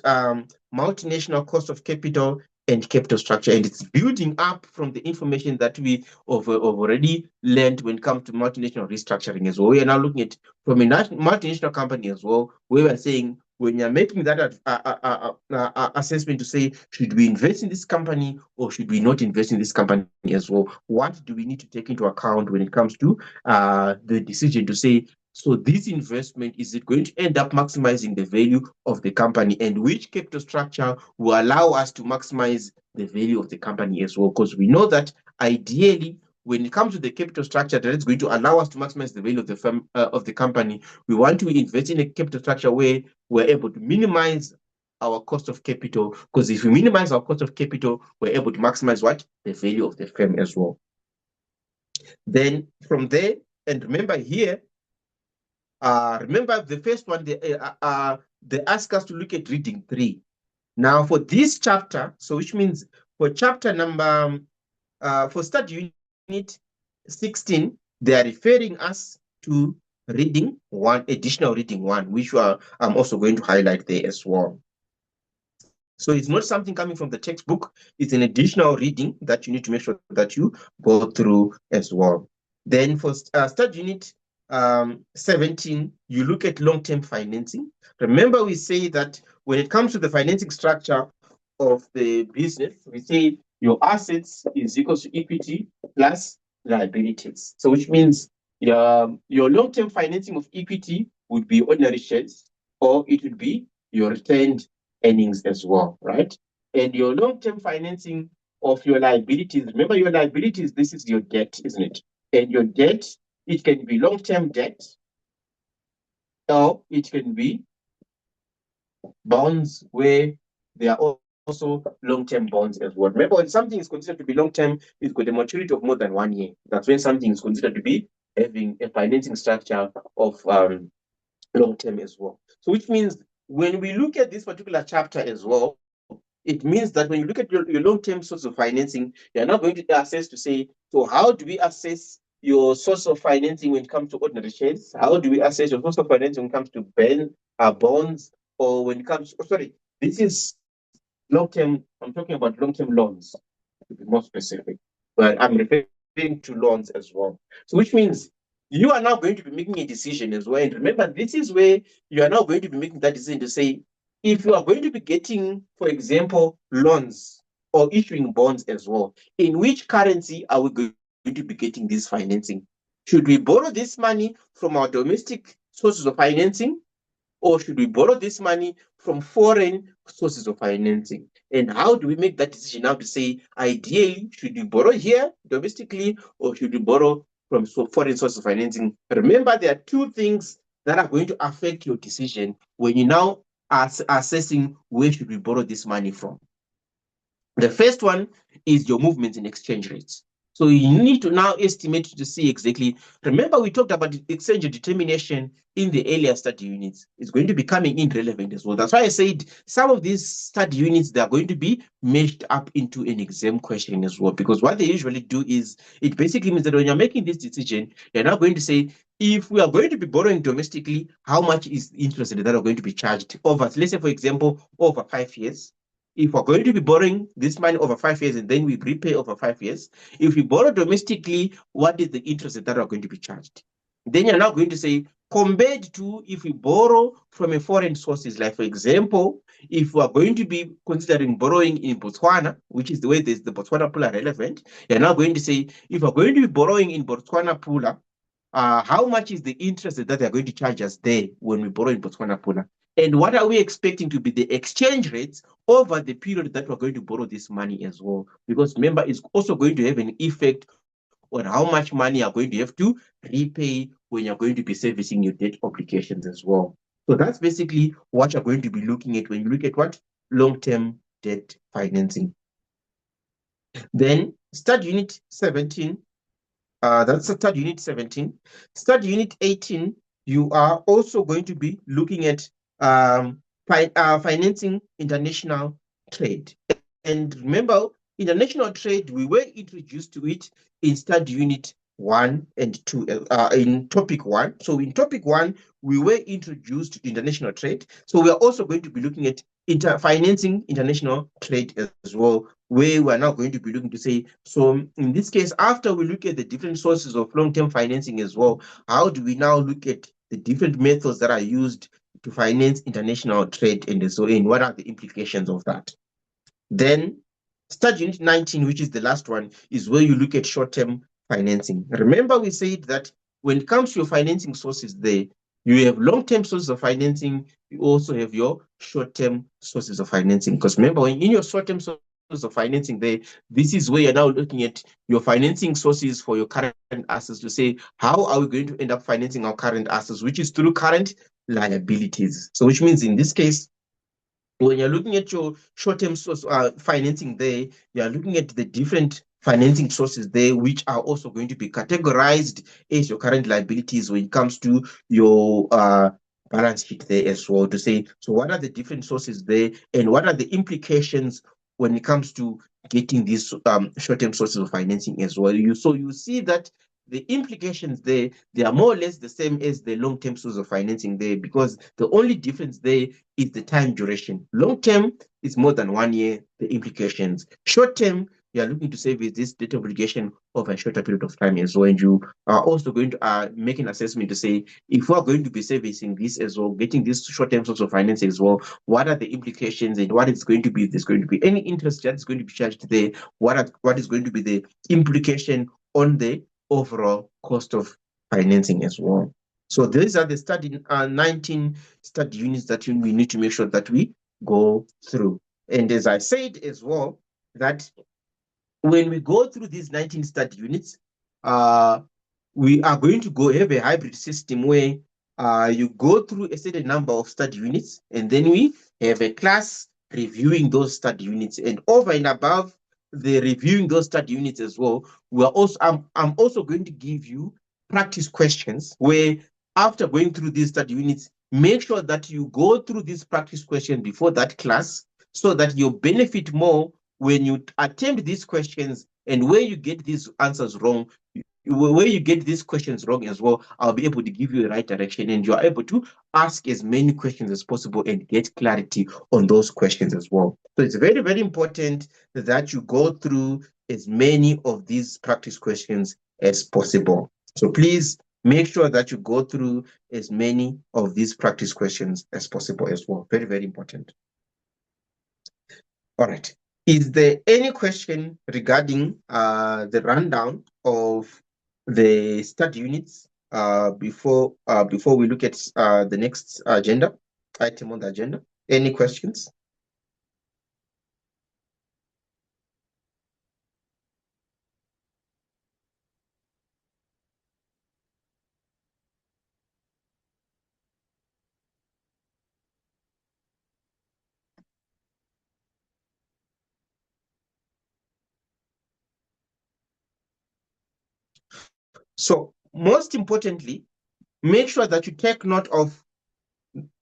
A: multinational cost of capital and capital structure, and it's building up from the information that we have already learned when it comes to multinational restructuring as well. We are now looking at from a multinational company as well, where we are saying when you're making that assessment to say, should we invest in this company or should we not invest in this company as well? What do we need to take into account when it comes to the decision to say, so this investment, is it going to end up maximizing the value of the company, and which capital structure will allow us to maximize the value of the company as well? Because we know that ideally, when it comes to the capital structure that is going to allow us to maximize the value of the firm, of the company, we want to invest in a capital structure where we're able to minimize our cost of capital, because if we minimize our cost of capital, we're able to maximize what? The value of the firm as well. Then from there, and remember here, remember the first one, they ask us to look at reading 3. Now for this chapter, so which means for chapter number, for study unit 16, they are referring us to reading 1, additional reading 1, which I'm also going to highlight there as well. So it's not something coming from the textbook, it's an additional reading that you need to make sure that you go through as well. Then for study unit 17, you look at long-term financing. Remember, we say that when it comes to the financing structure of the business, we say your assets is equal to equity plus liabilities. So which means your long-term financing of equity would be ordinary shares, or it would be your retained earnings as well, right? And your long-term financing of your liabilities, remember your liabilities, this is your debt, isn't it? And your debt, it can be long-term debt, or it can be bonds where they are also long-term bonds as well. Remember, when something is considered to be long-term, it's got a maturity of more than 1 year. That's when something is considered to be having a financing structure of long-term as well. So which means when we look at this particular chapter as well, it means that when you look at your long-term source of financing, you're not going to assess to say, so how do we assess your source of financing when it comes to ordinary shares? How do we assess your source of financing when it comes to bonds, or when it comes this is long-term, I'm talking about long-term loans, to be more specific, but I'm referring to loans as well. So which means you are now going to be making a decision as well. And remember, this is where you are now going to be making that decision to say, if you are going to be getting, for example, loans or issuing bonds as well, in which currency are we going to be getting this financing? Should we borrow this money from our domestic sources of financing, or should we borrow this money from foreign sources of financing? And how do we make that decision now to say, ideally, should we borrow here domestically, or should we borrow from foreign sources of financing? Remember, there are 2 things that are going to affect your decision when you now are assessing where should we borrow this money from. The first one is your movements in exchange rates. So you need to now estimate to see exactly. Remember, we talked about the exchange determination in the earlier study units. It's going to be coming in relevant as well. That's why I said some of these study units, they are going to be meshed up into an exam question as well. Because what they usually do is, it basically means that when you're making this decision, you're now going to say, if we are going to be borrowing domestically, how much is the interest that are going to be charged over, let's say, for example, over 5 years. If we're going to be borrowing this money over 5 years and then we repay over 5 years, if we borrow domestically, what is the interest that are going to be charged? Then you're now going to say, compared to if we borrow from a foreign sources. Like, for example, if we are going to be considering borrowing in Botswana, which is the way the Botswana Pula relevant, you're now going to say, if we're going to be borrowing in Botswana Pula, how much is the interest that they're going to charge us there when we borrow in Botswana Pula? And what are we expecting to be the exchange rates over the period that we're going to borrow this money as well? Because remember, it's also going to have an effect on how much money you're going to have to repay when you're going to be servicing your debt obligations as well. So that's basically what you're going to be looking at when you look at what? Long-term debt financing. Then start unit 17. That's start unit 17. Start unit 18, you are also going to be looking at financing international trade. And remember, international trade, we were introduced to it in start unit 1 and 2, in topic 1. So in topic 1, we were introduced to international trade. So we are also going to be looking at financing international trade as well, where we are now going to be looking to say, so in this case, after we look at the different sources of long-term financing as well, how do we now look at the different methods that are used to finance international trade and so on? What are the implications of that? Then start unit 19, which is the last one, is where you look at short-term financing. Remember, we said that when it comes to your financing sources there, you have long-term sources of financing, you also have your short-term sources of financing. Because remember, when in your short-term sources of financing there, this is where you're now looking at your financing sources for your current assets to say, how are we going to end up financing our current assets, which is through current liabilities. So which means in this case, when you're looking at your short-term source financing there, you're looking at the different financing sources there, which are also going to be categorized as your current liabilities when it comes to your balance sheet there as well, to say, so what are the different sources there and what are the implications when it comes to getting these short-term sources of financing as well. So you see that the implications there, they are more or less the same as the long-term sources of financing there, because the only difference there is the time duration. Long-term is more than 1 year, the implications. Short-term, you are looking to service this debt obligation over a shorter period of time as well. And you are also going to make an assessment to say, if we are going to be servicing this as well, getting this short-term source of financing as well, what are the implications and what is going to be, there's going to be any interest that is going to be charged there, what is going to be the implication on the overall cost of financing as well. So these are the study 19 study units that we need to make sure that we go through. And as I said as well, that when we go through these 19 study units, we are going to go have a hybrid system where you go through a certain number of study units, and then we have a class reviewing those study units. And over and above the reviewing those study units as well, we are also I'm also going to give you practice questions where, after going through these study units, make sure that you go through these practice questions before that class, so that you benefit more when you attempt these questions. And where you get these answers wrong, where you get these questions wrong as well, I'll be able to give you the right direction, and you are able to ask as many questions as possible and get clarity on those questions as well. So it's very, very important that you go through as many of these practice questions as possible. So please make sure that you go through as many of these practice questions as possible as well. Very, very important. All right. Is there any question regarding the rundown of the study units before we look at the next item on the agenda? Any questions? So most importantly, make sure that you take note of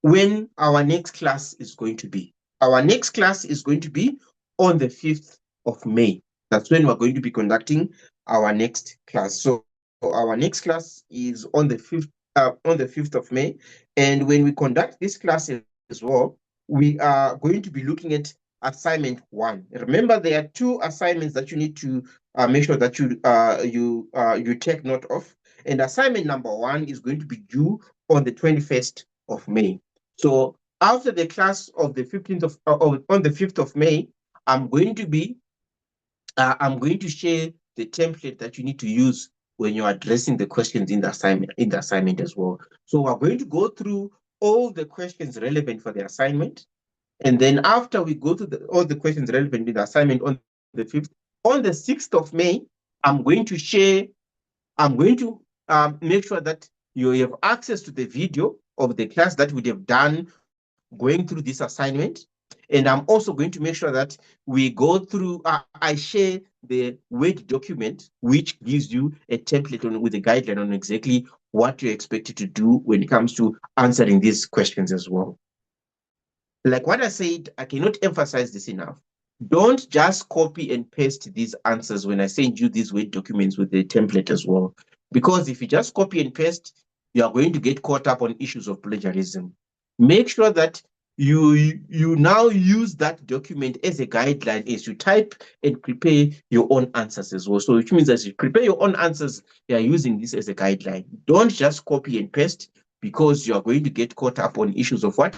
A: when our next class is going to be. Our next class is going to be on the 5th of May. That's when we're going to be conducting our next class. So our next class is on the 5th of May. And when we conduct this class as well, we are going to be looking at assignment 1. Remember, there are 2 assignments that you need to make sure that you take note of. And assignment number 1 is going to be due on the 21st of May. So after the class of the 15th of on the 5th of May, I'm going to share the template that you need to use when you're addressing the questions in the assignment as well. So we're going to go through all the questions relevant for the assignment. And then after we go to all the questions relevant in the assignment on the 5th, on the 6th of May, I'm going to make sure that you have access to the video of the class that we have done going through this assignment. And I'm also going to make sure that we go through, I share the Word document, which gives you a template with a guideline on exactly what you're expected to do when it comes to answering these questions as well. Like what I said, I cannot emphasize this enough. Don't just copy and paste these answers when I send you these Word documents with the template as well. Because if you just copy and paste, you are going to get caught up on issues of plagiarism. Make sure that you now use that document as a guideline as you type and prepare your own answers as well. So which means as you prepare your own answers, you are using this as a guideline. Don't just copy and paste because you are going to get caught up on issues of what?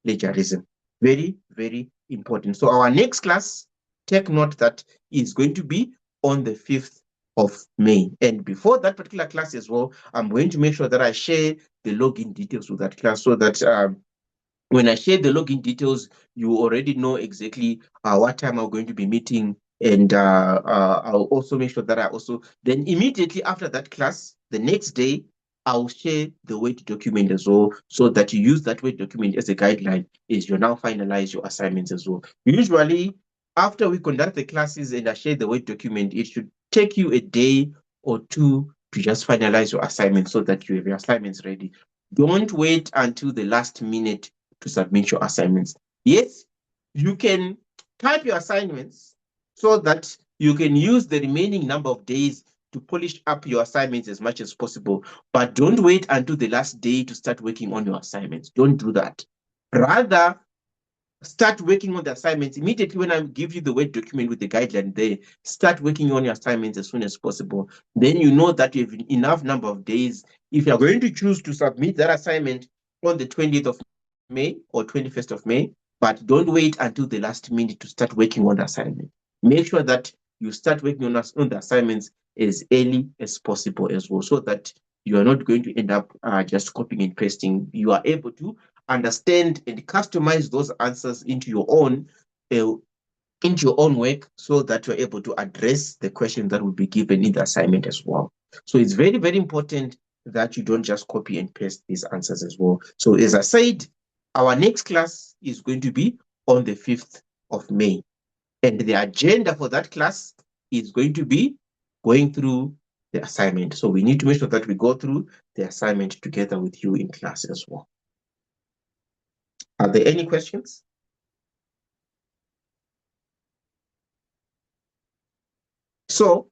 A: Plagiarism. Very, very important. So our next class, take note that is going to be on the 5th of May. And before that particular class as well, I'm going to make sure that I share the login details with that class so that when I share the login details, you already know exactly what time I'm going to be meeting. And I'll also make sure that then immediately after that class, the next day, I'll share the Word document as well, so that you use that Word document as a guideline as you now finalize your assignments as well. Usually, after we conduct the classes and I share the Word document, it should take you a day or two to just finalize your assignments so that you have your assignments ready. Don't wait until the last minute to submit your assignments. Yes, you can type your assignments so that you can use the remaining number of days to polish up your assignments as much as possible. But don't wait until the last day to start working on your assignments. Don't do that. Rather, start working on the assignments immediately when I give you the Word document with the guideline there. Start working on your assignments as soon as possible. Then you know that you have enough number of days. If you're going to choose to submit that assignment on the 20th of May or 21st of May, but don't wait until the last minute to start working on the assignment. Make sure that you start working on the assignments as early as possible as well, so that you are not going to end up just copying and pasting. You are able to understand and customize those answers into your own work, so that you're able to address the question that will be given in the assignment as well. So it's very, very important that you don't just copy and paste these answers as well. So as I said, our next class is going to be on the 5th of May. And the agenda for that class is going to be going through the assignment. So we need to make sure that we go through the assignment together with you in class as well. Are there any questions? So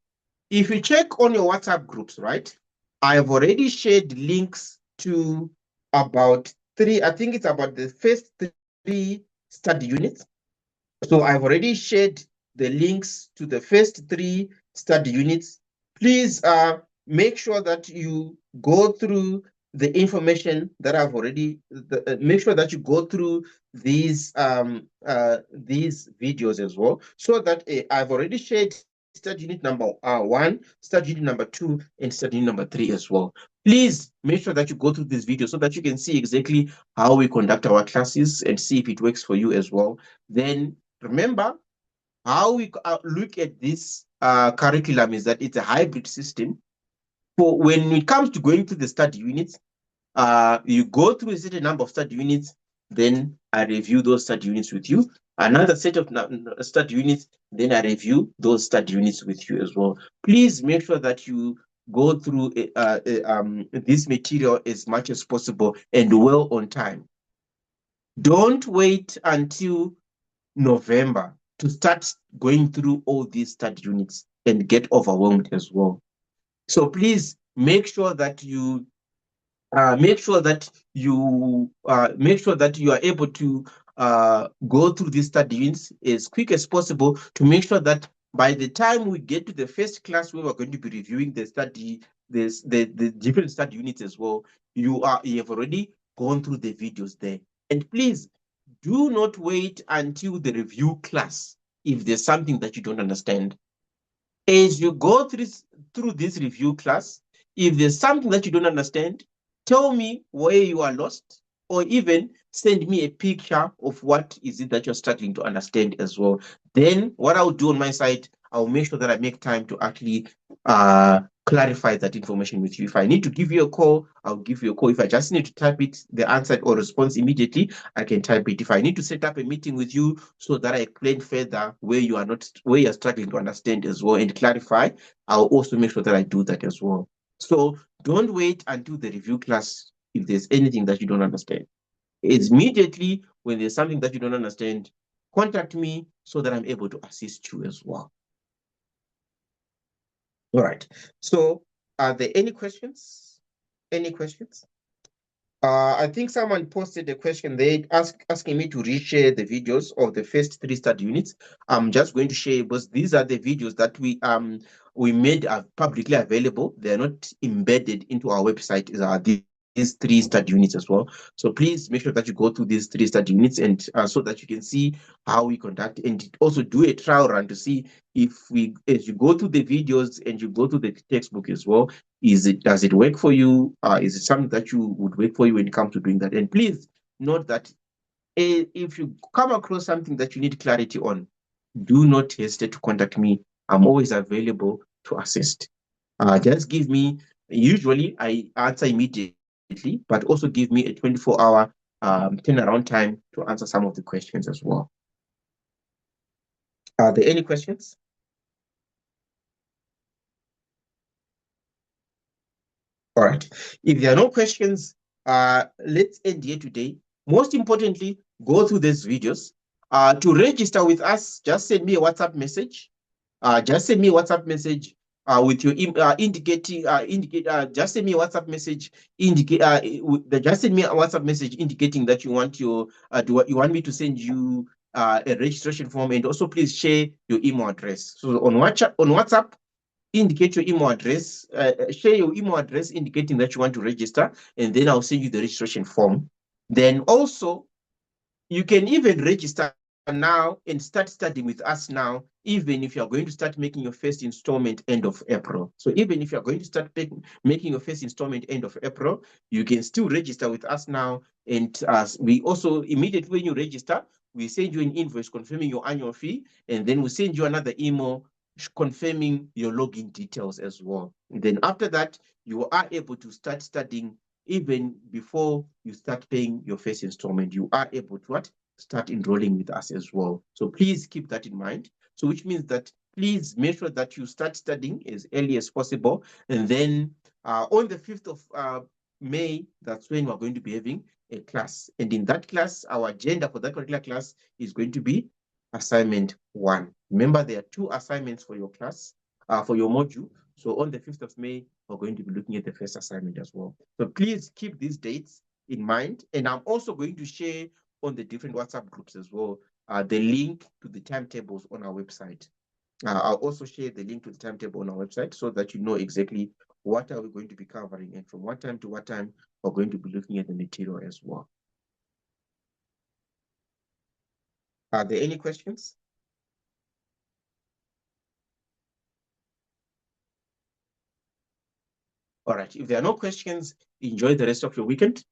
A: if you check on your WhatsApp groups, right, I've already shared links to about I think it's about the first 3 study units. So I've already shared the links to the first 3 study units. Please make sure that you go through the information that I've already, make sure that you go through these videos as well, so that I've already shared study unit number 1, study unit number 2, and study unit number 3 as well. Please make sure that you go through this video so that you can see exactly how we conduct our classes and see if it works for you as well. Then remember, how we look at this curriculum is that it's a hybrid system. For when it comes to going through the study units, you go through a certain number of study units, then I review those study units with you. Another set of study units, then I review those study units with you as well. Please make sure that you go through this material as much as possible and well on time. Don't wait until November to start going through all these study units and get overwhelmed as well. So please make sure that you are able to go through these study units as quick as possible, to make sure that by the time we get to the first class where we're going to be reviewing the different study units as well, you have already gone through the videos there. And please do not wait until the review class if there's something that you don't understand. As you go through this review class, if there's something that you don't understand, tell me where you are lost, or even send me a picture of what is it that you're struggling to understand as well. Then what I'll do on my side, I'll make sure that I make time to actually clarify that information with you. If I need to give you a call, I'll give you a call. If I just need to type it, the answer or response immediately, I can type it. If I need to set up a meeting with you so that I explain further where you're struggling to understand as well and clarify, I'll also make sure that I do that as well. So don't wait until the review class if there's anything that you don't understand. It's immediately when there's something that you don't understand, contact me so that I'm able to assist you as well. All right. So are there any questions? Any questions? I think someone posted a question. They asking me to reshare the videos of the first 3 study units. I'm just going to share because these are the videos that we made publicly available. They are not embedded into our website. These 3 study units as well. So please make sure that you go through these 3 study units and so that you can see how we conduct and also do a trial run to see if as you go through the videos and you go through the textbook as well, does it work for you? Is it something that you would work for you when it comes to doing that? And please note that if you come across something that you need clarity on, do not hesitate to contact me. I'm always available to assist. Just give me, usually I answer immediately, but also give me a 24-hour turnaround time to answer some of the questions as well. Are there any questions? All right. If there are no questions, let's end here today. Most importantly, go through these videos. To register with us, just send me a WhatsApp message. Just send me a WhatsApp message with your just send me a WhatsApp message just send me a WhatsApp message indicating that you want you want me to send you a registration form, and also please share your email address. So on WhatsApp, indicate your email address, share your email address indicating that you want to register, and then I'll send you the registration form. Then also, you can even register now and start studying with us now, even if you're going to start making your first installment end of April. So even if you're going to start making your first installment end of April, you can still register with us now. And we also, immediately when you register, we send you an invoice confirming your annual fee, and then we send you another email confirming your login details as well. And then after that, you are able to start studying even before you start paying your first installment. You are able to start enrolling with us as well. So please keep that in mind. So which means that please make sure that you start studying as early as possible. And then on the 5th of May, that's when we're going to be having a class. And in that class, our agenda for that particular class is going to be assignment 1. Remember, there are 2 assignments for your class, for your module. So on the 5th of May, we're going to be looking at the first assignment as well. So please keep these dates in mind. And I'm also going to share on the different WhatsApp groups as well the link to the timetables on our website. I'll also share the link to the timetable on our website so that you know exactly what are we going to be covering and from what time to what time we're going to be looking at the material as well. Are there any questions? All right. If there are no questions, enjoy the rest of your weekend.